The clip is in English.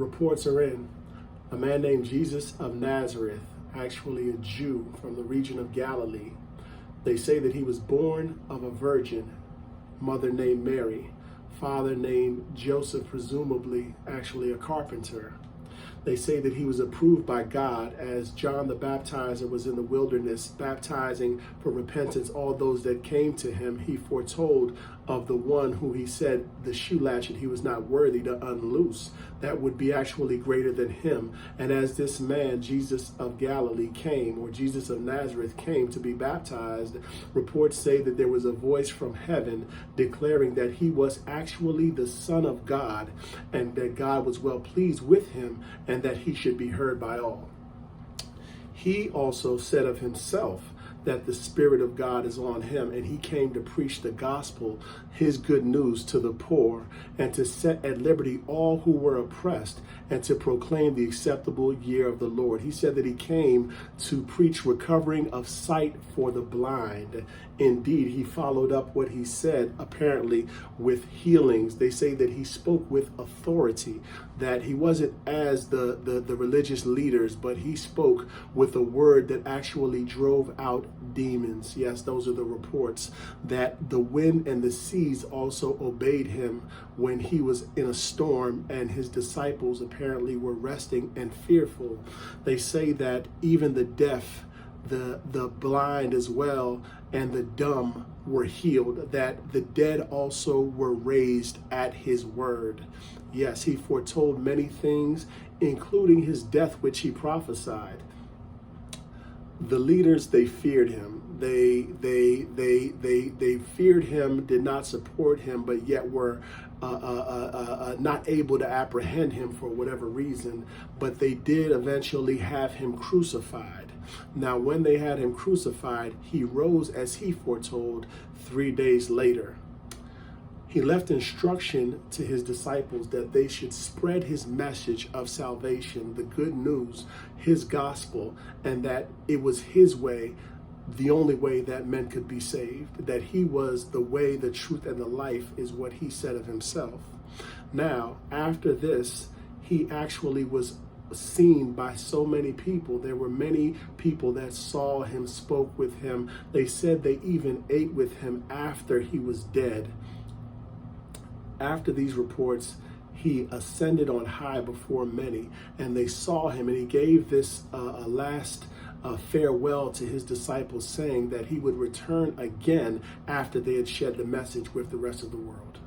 reports are in. A man named Jesus of Nazareth, actually a Jew from the region of Galilee. They say that he was born of a virgin, mother named Mary, father named Joseph, presumably actually a carpenter. They say that he was approved by God as John the Baptizer was in the wilderness baptizing for repentance all those that came to him. He foretold of the one who he said the shoe latchet he was not worthy to unloose. That would be actually greater than him. And as this man, Jesus of Galilee, came, or Jesus of Nazareth came to be baptized, reports say that there was a voice from heaven declaring that he was actually the Son of God and that God was well pleased with him and that he should be heard by all. He also said of himself that the Spirit of God is on him, and he came to preach the gospel, his good news to the poor, and to set at liberty all who were oppressed, and to proclaim the acceptable year of the Lord. He said that he came to preach recovering of sight for the blind. Indeed, he followed up what he said, apparently, with healings. They say that he spoke with authority, that he wasn't as the religious leaders, but he spoke with a word that actually drove out demons. Yes, those are the reports, that the wind and the seas also obeyed him when he was in a storm and his disciples apparently were resting and fearful. They say that even the deaf, the blind as well, and the dumb were healed, that the dead also were raised at his word. Yes, he foretold many things, including his death, which he prophesied. The leaders, they feared him. They feared him, did not support him, but yet were not able to apprehend him for whatever reason. But they did eventually have him crucified. Now, when they had him crucified, he rose as he foretold 3 days later. He left instruction to his disciples that they should spread his message of salvation, the good news, his gospel, and that it was his way, the only way that men could be saved, that he was the way, the truth, and the life, is what he said of himself. Now, after this, he actually was seen by so many people. There were many people that saw him, spoke with him. They said they even ate with him after he was dead. After these reports, he ascended on high before many, and they saw him, and he gave this a last farewell to his disciples, saying that he would return again after they had shared the message with the rest of the world.